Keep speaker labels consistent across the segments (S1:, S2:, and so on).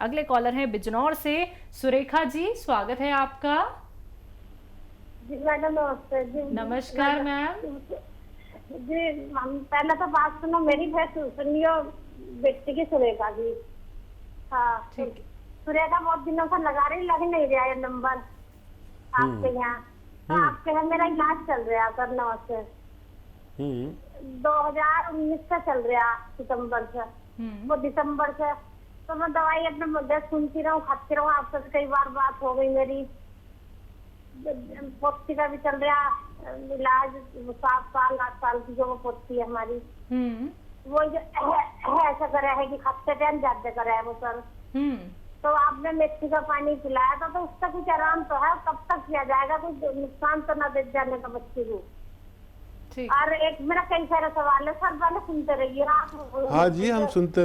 S1: अगले कॉलर हैं बिजनौर से सुरेखा जी, स्वागत है आपका।
S2: जी मैडम नमस्ते जी।
S1: नमस्कार मैम।
S2: जी हम पहले तो बात सुनो मेरी, फिर सुनियो बेटी की सुरेखा जी। हाँ
S1: ठीक।
S2: सुरेखा बहुत दिनों से लगा रही, लग नहीं रहा है नंबर आपके यहाँ। तो आपके यहाँ मेरा इलाज चल रहा है करना से 2019 से चल रहा, सितंबर से वो दिसंबर से। तो मैं दवाई अपने मुद्दे सुनती रहूँ, खाती रहूँ। आपसे कई बार बात हो गई मेरी, पोती का भी चल रहा इलाज। 7 साल 8 साल की जो वो पोती है हमारी, वो जो ऐसा करा है कि खाते टाइम ज्यादा करा है वो सर। तो आपने मेथी का पानी पिलाया था, तो उसका कुछ आराम तो है? कब तक किया जाएगा? कुछ नुकसान तो ना दे जाने का बच्चे को? और एक मेरा कई सारे सवाल है सर, पहले सुनते रहिए आप।
S3: हाँ जी, हम सुनते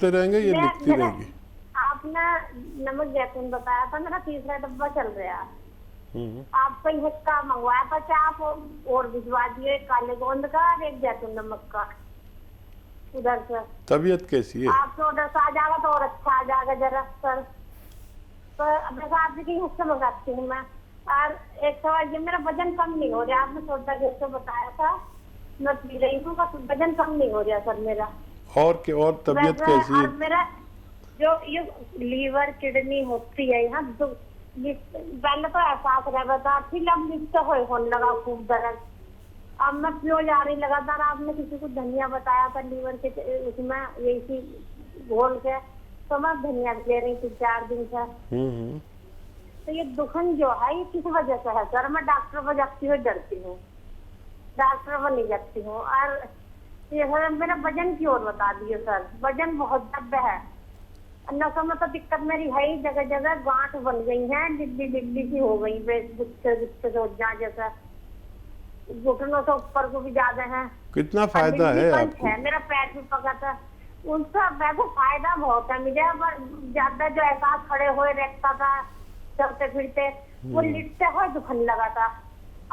S3: रहेंगे, ये लिखती रहेंगी।
S2: आपने नमक जैतून बताया था, मेरा तीसरा डब्बा चल रहा है। आपका हिस्सा मंगवाया था, क्या आप और भिजवा दिए? काले गोंद का और एक जैतून नमक का उधर से।
S3: तबीयत कैसी है?
S2: आपके ऑर्डर से आ जाएगा तो और अच्छा आ जाएगा जरा सर। तो अब आपके हिस्से मंगाती हूँ मैं। और एक सवाल, ये मेरा वजन कम नहीं हो रहा। आपने सोचा जैसे बताया था, मैं पी रही हूँ, बस वजन कम नहीं हो रहा सर मेरा।
S3: और तबीयत कैसी है?
S2: मेरा जो ये लीवर किडनी होती है यहाँ, पहले तो एहसास रहा था, फिर अब लिखते होने लगा खूब दर्द। अब मैं क्यों जा रही लगातार। आपने किसी को धनिया बताया था लीवर के उसमें यही चीज घोल के, तो मैं धनिया ले रही थी 4 दिन से। तो ये दुखन जो है ये किस वजह से है सर? मैं डॉक्टर पर जाती हुई डरती हूँ, डॉक्टर पर नहीं जाती हूँ। और ये सर मेरा वजन की ओर बता दिए सर, वजन बहुत ज्यादा है। नसों में तो दिक्कत मेरी है ही, जगह जगह गांठ बन गई है, डिब्बी डिब्बी सी हो गई, जैसा घुटनों से ऊपर को भी ज्यादा है।
S3: कितना फायदा है आपको?
S2: मेरा पैर भी पका था उनका, वैसे फायदा बहुत है मुझे। पर ज्यादा जो एहसास खड़े हुए रहता था चलते फिरते, वो लिटते हुए दुखने लगा था।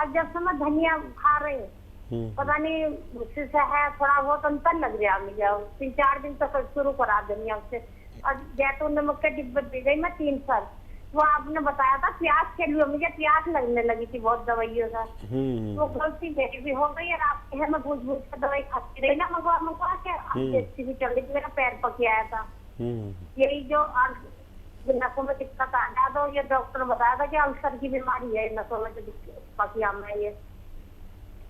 S2: अब जब से मैं धनिया खा रही हूँ, पता नहीं उससे है थोड़ा बहुत अंतर लग रहा मुझे। 3-4 दिन तक शुरू करा धनिया से। और जैतून नमक के डिब्बे पी गई मैं 3 साल। वो आपने बताया था प्याज के लिए, मुझे प्याज लगने लगी थी बहुत दवाइयों से। वो गलती मेरी भी हो गई। और आपके है मैं भूज के दवाई खाती रही ना, मंगवा के अच्छी भी चल रही, मेरा पैर पक आया था। यही जो नसों में दिक्कत आ गया, तो ये डॉक्टर बताया था कि अल्सर की बीमारी है नसों में जो पकिया में ये।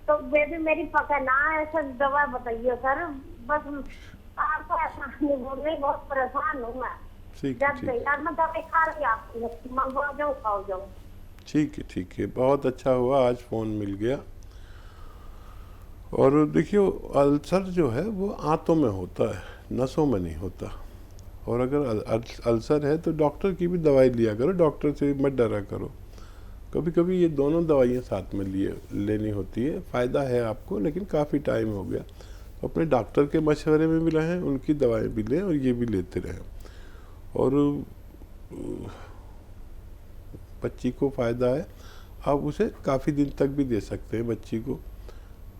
S2: तो वे भी मेरी पका ना, ऐसा दवा बताइए सर। बस आपको ऐसा नहीं बोल रही, बहुत परेशान हूँ मैं। मैं दवाई खा रही आपकी, मंगवा जाऊँ खाओ जाऊँ।
S3: ठीक है, बहुत अच्छा हुआ आज फोन मिल गया। और देखियो, अल्सर जो है वो आंतों में होता है, नसों में नहीं होता। और अगर अल्सर है तो डॉक्टर की भी दवाई लिया करो, डॉक्टर से मत डरा करो। कभी कभी ये दोनों दवाइयाँ साथ में लेनी होती है। फ़ायदा है आपको, लेकिन काफ़ी टाइम हो गया। तो अपने डॉक्टर के मशवरे में भी रहें, उनकी दवाएं भी लें और ये भी लेते रहें। और बच्ची को फ़ायदा है, आप उसे काफ़ी दिन तक भी दे सकते हैं बच्ची को।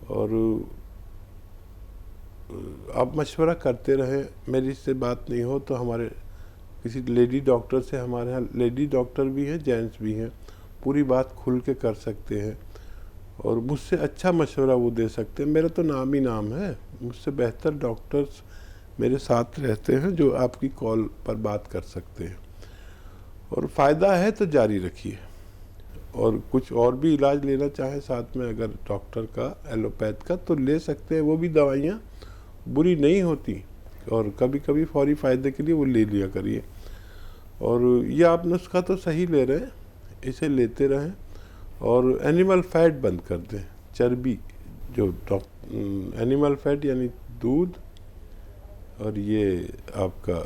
S3: और आप मशवरा करते रहें। मेरी से बात नहीं हो तो हमारे किसी लेडी डॉक्टर से, हमारे यहाँ लेडी डॉक्टर भी हैं, जेंट्स भी हैं, पूरी बात खुल के कर सकते हैं। और मुझसे अच्छा मशवरा वो दे सकते हैं। मेरा तो नाम ही नाम है, मुझसे बेहतर डॉक्टर्स मेरे साथ रहते हैं जो आपकी कॉल पर बात कर सकते हैं। और फ़ायदा है तो जारी रखिए। और कुछ और भी इलाज लेना चाहें साथ में, अगर डॉक्टर का एलोपैथ का, तो ले सकते हैं। वो भी दवाइयाँ बुरी नहीं होती, और कभी कभी फौरी फ़ायदे के लिए वो ले लिया करिए। और ये आप नुस्खा तो सही ले रहे हैं, इसे लेते रहें। और एनिमल फैट बंद कर दें, चर्बी जो एनिमल फैट यानी दूध, और ये आपका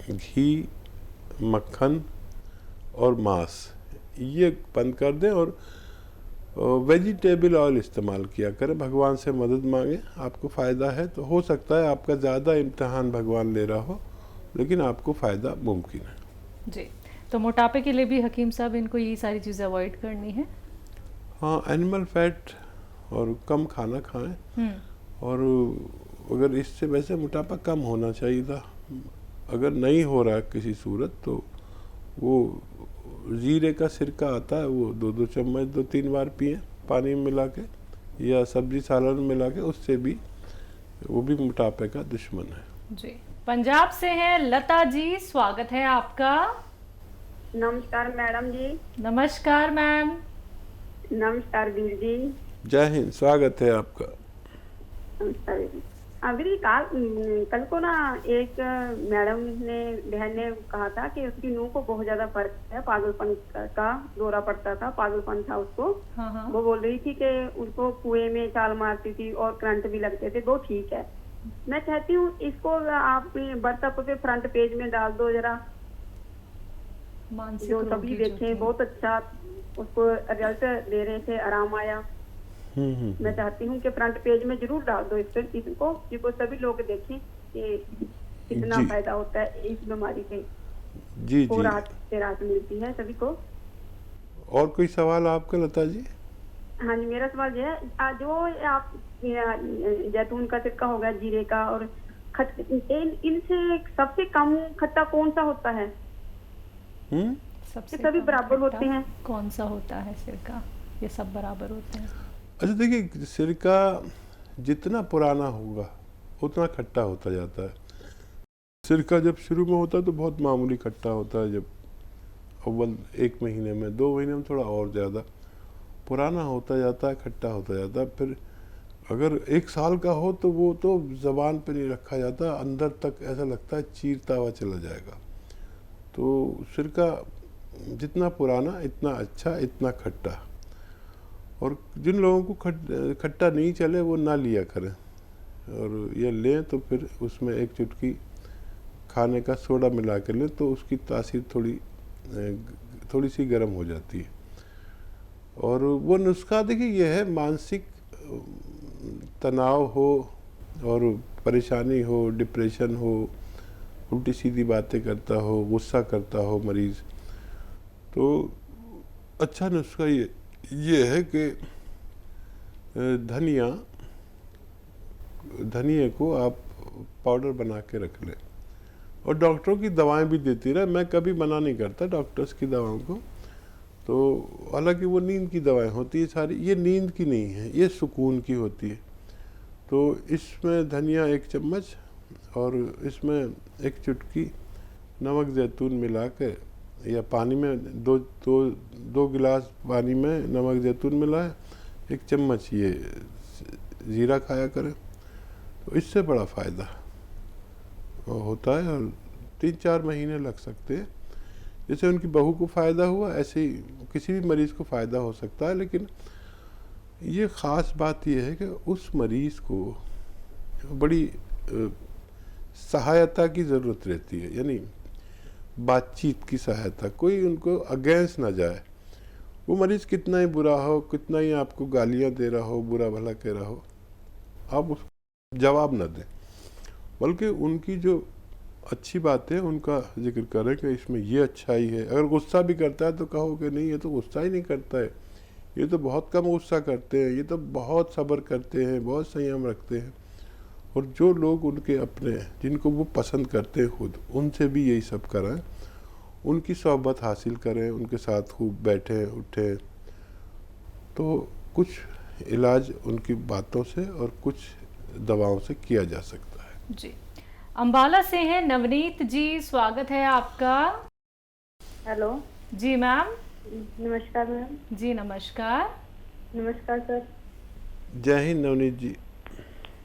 S3: घी, मक्खन और मांस, ये बंद कर दें। और वेजिटेबल ऑयल इस्तेमाल किया करें। भगवान से मदद मांगें, आपको फ़ायदा है तो हो सकता है आपका ज़्यादा इम्तहान भगवान ले रहा हो, लेकिन आपको फ़ायदा मुमकिन है
S1: जी। तो मोटापे के लिए भी हकीम साहब इनको ये सारी चीज़ें अवॉइड करनी है?
S3: हाँ, एनिमल फैट और कम खाना खाएं। और अगर इससे वैसे मोटापा कम होना चाहिए था, अगर नहीं हो रहा किसी सूरत तो वो जीरे का सिरका आता है, वो 2-2 चम्मच 2-3 बार पिए पानी में मिला के, या सब्जी सालन में मिला के, उससे भी वो भी मोटापे का दुश्मन है।
S1: जी, पंजाब से हैं लता जी, स्वागत है आपका।
S4: नमस्कार मैडम जी।
S1: नमस्कार मैम।
S4: नमस्कार वीर जी।
S3: जय हिंद, स्वागत है आपका।
S4: नमस्कार वीर जी। वीर कल को ना एक मैडम ने बहन ने कहा था कि उसकी नूह को बहुत ज्यादा फर्क है, पागलपन का दौरा पड़ता था, पागलपन था उसको।
S1: हाँ हाँ।
S4: वो बोल रही थी कि उनको कुएं में छाल मारती थी और करंट भी लगते थे, वो ठीक है। मैं चाहती हूँ इसको आप व्हाट्सएप पे फ्रंट पेज में डाल दो जरा,
S1: मानसिक
S4: जो
S1: रोगी
S4: सभी
S1: जो
S4: देखें।
S1: थे।
S4: बहुत अच्छा उसको रिजल्ट दे रहे थे, आराम आया। मैं चाहती हूँ कि फ्रंट पेज में जरूर डाल दो इसको सभी लोग देखें कि कितना
S3: जी।
S4: फायदा होता है इस बीमारी से।
S3: जी
S4: को
S3: जी।
S4: राहत से राहत मिलती है सभी को।
S3: और कोई सवाल आपका लता जी?
S4: हाँ जी, मेरा सवाल ये है, जो आप जैतून का सिरका हो गया, जीरे का और इनसे सबसे कम खट्टा कौन सा होता है?
S1: सबसे
S4: सभी
S1: कम
S4: बराबर
S1: खट्टा
S4: होते हैं।
S1: कौन सा होता है सिरका? ये सब बराबर होते हैं।
S3: अच्छा देखिए, सिरका जितना पुराना होगा उतना खट्टा होता जाता है। सिरका जब शुरू में होता है तो बहुत मामूली खट्टा होता है, जब अव्वल 1 महीने में 2 महीने में थोड़ा और ज़्यादा पुराना होता जाता है, खट्टा होता जाता है। फिर अगर 1 साल का हो तो वो तो ज़बान पे नहीं रखा जाता, अंदर तक ऐसा लगता है चीरता हुआ चला जाएगा। तो सिरका जितना पुराना इतना अच्छा, इतना खट्टा। और जिन लोगों को खट्टा नहीं चले वो ना लिया करें, और ये लें तो फिर उसमें 1 चुटकी खाने का सोडा मिला के लें तो उसकी तासीर थोड़ी सी गर्म हो जाती है। और वो नुस्खा देखिए ये है, मानसिक तनाव हो और परेशानी हो, डिप्रेशन हो, उल्टी सीधी बातें करता हो, गुस्सा करता हो मरीज़, तो अच्छा नुस्खा ये है कि धनिया को आप पाउडर बना के रख लें, और डॉक्टरों की दवाएं भी देती रहे। मैं कभी मना नहीं करता डॉक्टर्स की दवाओं को, तो हालांकि वो नींद की दवाएं होती है सारी, ये नींद की नहीं है, ये सुकून की होती है। तो इसमें धनिया 1 चम्मच और इसमें 1 चुटकी नमक ज़ैतून मिला के, या पानी में दो गिलास पानी में नमक ज़ैतून मिलाए, 1 चम्मच ये ज़ीरा खाया करें, तो इससे बड़ा फ़ायदा होता है। और 3-4 महीने लग सकते हैं। जैसे उनकी बहू को फ़ायदा हुआ, ऐसे ही किसी भी मरीज़ को फ़ायदा हो सकता है। लेकिन ये ख़ास बात यह है कि उस मरीज़ को बड़ी सहायता की ज़रूरत रहती है, यानी बातचीत की सहायता, कोई उनको अगेंस्ट ना जाए। वो मरीज़ कितना ही बुरा हो, कितना ही आपको गालियाँ दे रहा हो, बुरा भला कह रहा हो, आप उसको जवाब ना दें, बल्कि उनकी जो अच्छी बातें उनका जिक्र करें कि इसमें ये अच्छाई है। अगर गुस्सा भी करता है तो कहो कि नहीं, ये तो गुस्सा ही नहीं करता है, ये तो बहुत कम गुस्सा करते हैं, ये तो बहुत सब्र करते हैं, बहुत संयम रखते हैं। और जो लोग उनके अपने, जिनको वो पसंद करते हैं खुद, उनसे भी यही सब करें, उनकी सोहबत हासिल करें, उनके साथ खूब बैठें उठें, तो कुछ इलाज उनकी बातों से और कुछ दवाओं से किया जा सकता है।
S1: जी, अंबाला से हैं नवनीत जी, स्वागत है आपका।
S4: हेलो
S1: जी मैम।
S4: नमस्कार मैम।
S1: जी नमस्कार।
S4: नमस्कार सर।
S3: जय हिंद नवनीत जी।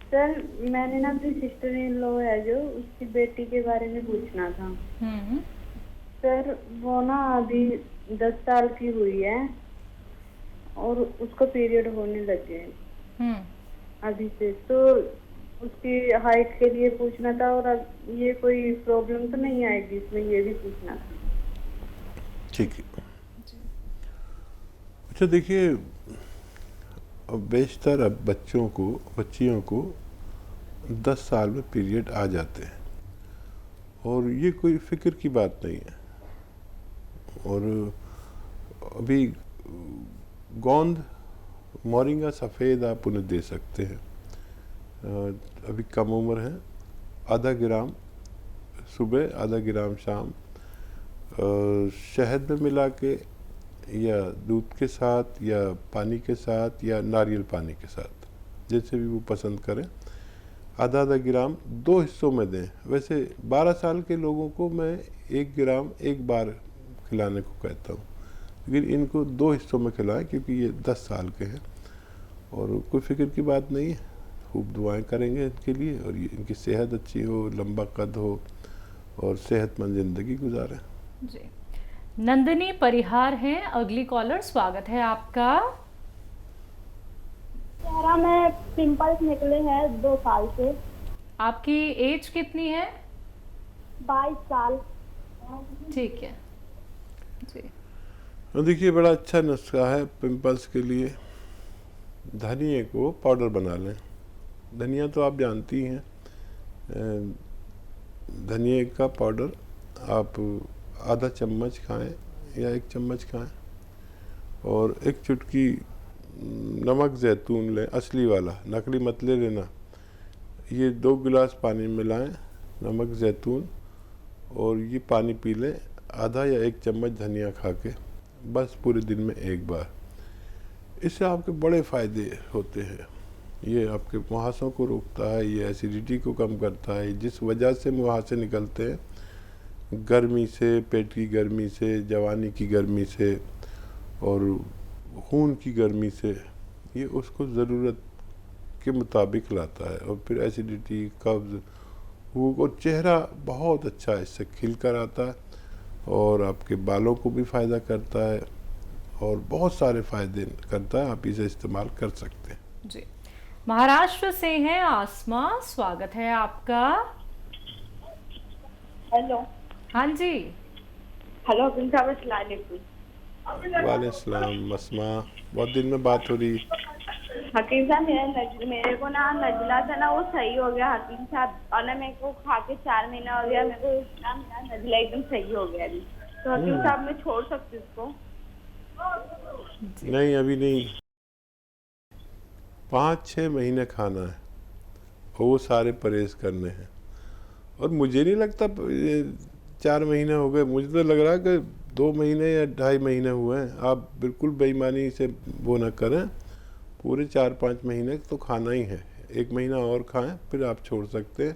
S4: सर मैंने ना अपनी सिस्टर इन लॉ है जो, उसकी बेटी के बारे में पूछना था। सर वो ना अभी 10 साल की हुई है और उसको पीरियड होने लगे अभी से, तो उसकी हाइट के लिए पूछना था, और अब ये कोई प्रॉब्लम तो नहीं आएगी इसमें, ये भी पूछना था।
S3: ठीक है। अच्छा देखिए, अब बेशतर अब बच्चियों को 10 साल में पीरियड आ जाते हैं, और ये कोई फिक्र की बात नहीं है। और अभी गोंद मोरिंगा सफ़ेद आप उन्हें दे सकते हैं, अभी कम उम्र है, आधा ग्राम सुबह, आधा ग्राम शाम, शहद में मिला के या दूध के साथ या पानी के साथ या नारियल पानी के साथ, जैसे भी वो पसंद करें, आधा आधा ग्राम 2 हिस्सों में दें। वैसे 12 साल के लोगों को मैं 1 ग्राम एक बार खिलाने को कहता हूँ, लेकिन इनको 2 हिस्सों में खिलाएं क्योंकि ये 10 साल के हैं। और कोई फिक्र की बात नहीं है, खूब दुआएं करेंगे इनके लिए और ये इनकी सेहत अच्छी हो, लंबा कद हो और सेहतमंद ज़िंदगी गुजारें।
S1: जी, नंदिनी परिहार हैं अगली कॉलर, स्वागत है आपका।
S5: चेहरा में पिंपल्स निकले हैं 2 साल से।
S1: आपकी एज कितनी है?
S5: 22 साल।
S1: ठीक है जी।
S3: और देखिए, बड़ा अच्छा नुस्खा है पिंपल्स के लिए। धनिए को पाउडर बना लें। धनिया तो आप जानती हैं, धनिए का पाउडर आप आधा चम्मच खाएं या 1 चम्मच खाएं और 1 चुटकी नमक ज़ैतून लें, असली वाला, नकली मत ले लेना। ये 2 गिलास पानी में मिलाएं नमक ज़ैतून और ये पानी पी लें, आधा या 1 चम्मच धनिया खा के, बस पूरे दिन में 1 बार। इससे आपके बड़े फ़ायदे होते हैं। ये आपके मुहासों को रोकता है, ये एसिडिटी को कम करता है। जिस वजह से मुहासे निकलते हैं, गर्मी से, पेट की गर्मी से, जवानी की गर्मी से और खून की गर्मी से, ये उसको ज़रूरत के मुताबिक लाता है। और फिर एसिडिटी, कब्ज़, भूख, और चेहरा बहुत अच्छा इससे खिल कर आता है और आपके बालों को भी फ़ायदा करता है और बहुत सारे फ़ायदे करता है। आप इसे इस्तेमाल कर सकते हैं
S1: जी। महाराष्ट्र से हैं आसमा, स्वागत है आपका।
S5: हेलो।
S1: हाँ जी।
S5: हेलो हकीम साहब, अस्सलाम वालेकुम।
S3: वालेकुम अस्सलाम, बहुत दिन में बात हो रही।
S5: हकीम साहब, मेरे को ना नजला था ना, वो सही हो गया हकीम साहब। और ना मेरे को खा के 4 महीना हो गया, मेरे को ना मेरा नजला एकदम सही हो गया अभी। तो हकीम साहब मैं छोड़ सकती हूँ उसको?
S3: नहीं, अभी नहीं, 5-6 महीने खाना है और वो सारे परहेज करने हैं। और मुझे नहीं लगता 4 महीने हो गए, मुझे तो लग रहा है कि 2 महीने या 2.5 महीने हुए हैं। आप बिल्कुल बेईमानी से वो ना करें, पूरे 4-5 महीने तो खाना ही है। 1 महीना और खाएं, फिर आप छोड़ सकते हैं।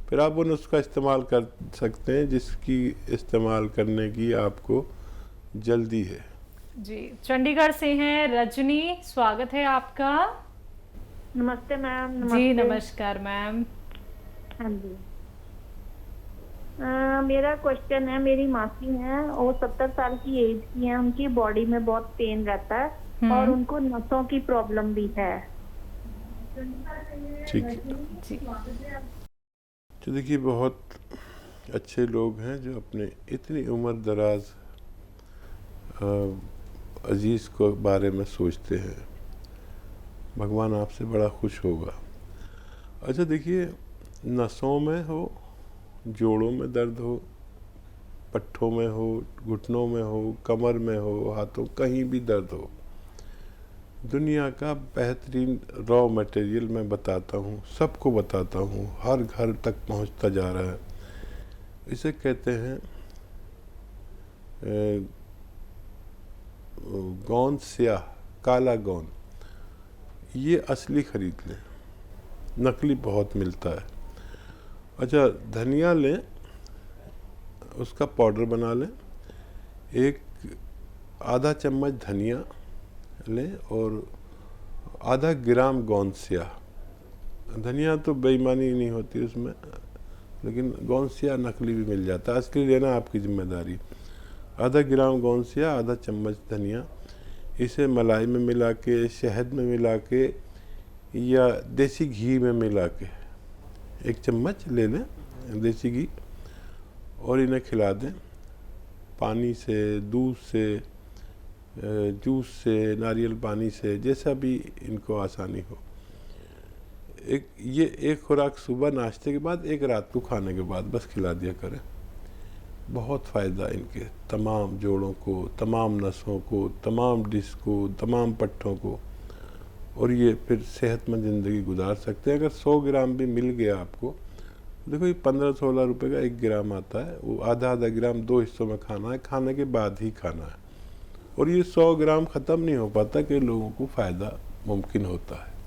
S3: फिर आप वो नुस्खा इस्तेमाल कर सकते हैं जिसकी इस्तेमाल करने की आपको जल्दी है।
S1: जी, चंडीगढ़ से हैं रजनी, स्वागत है आपका।
S2: नमस्ते मैम।
S1: जी नमस्कार मैम।
S2: हाँ जी, मेरा क्वेश्चन है, मेरी मासी हैं, वो 70 साल की एज की हैं, उनकी बॉडी में बहुत पेन रहता है और उनको नसों की प्रॉब्लम भी है।
S3: ठीक है
S1: जी।
S3: तो देखिए, बहुत अच्छे लोग हैं जो अपने इतनी उम्र दराज अजीज़ को बारे में सोचते हैं। भगवान आपसे बड़ा खुश होगा। अच्छा देखिए, नसों में हो, जोड़ों में दर्द हो, पट्ठों में हो, घुटनों में हो, कमर में हो, हाथों, कहीं भी दर्द हो, दुनिया का बेहतरीन रॉ मटेरियल मैं बताता हूँ, सबको बताता हूँ, हर घर तक पहुँचता जा रहा है। इसे कहते हैं गोंद स्याह, काला गोंद। ये असली खरीद लें, नकली बहुत मिलता है। अच्छा, धनिया लें, उसका पाउडर बना लें। आधा चम्मच धनिया लें और आधा ग्राम गोंद स्याह। धनिया तो बेईमानी नहीं होती उसमें, लेकिन गोंद स्याह नकली भी मिल जाता है। असली लेना आपकी जिम्मेदारी। आधा ग्राम गोंद स्याह, आधा चम्मच धनिया, इसे मलाई में मिला के, शहद में मिला के या देसी घी में मिला के 1 चम्मच ले लें देसी घी और इन्हें खिला दें। पानी से, दूध से, जूस से, नारियल पानी से, जैसा भी इनको आसानी हो। ये एक खुराक सुबह नाश्ते के बाद, 1 रात को खाने के बाद बस खिला दिया करें। बहुत फ़ायदा इनके तमाम जोड़ों को, तमाम नसों को, तमाम डिस्क को, तमाम पट्ठों को, और ये फिर सेहतमंद ज़िंदगी गुजार सकते हैं। अगर 100 ग्राम भी मिल गया आपको देखो ये 15-16 रुपए का 1 ग्राम आता है, वो आधा आधा ग्राम 2 हिस्सों में खाना है, खाने के बाद ही खाना है। और ये 100 ग्राम ख़त्म नहीं हो पाता कि लोगों को फ़ायदा मुमकिन होता है।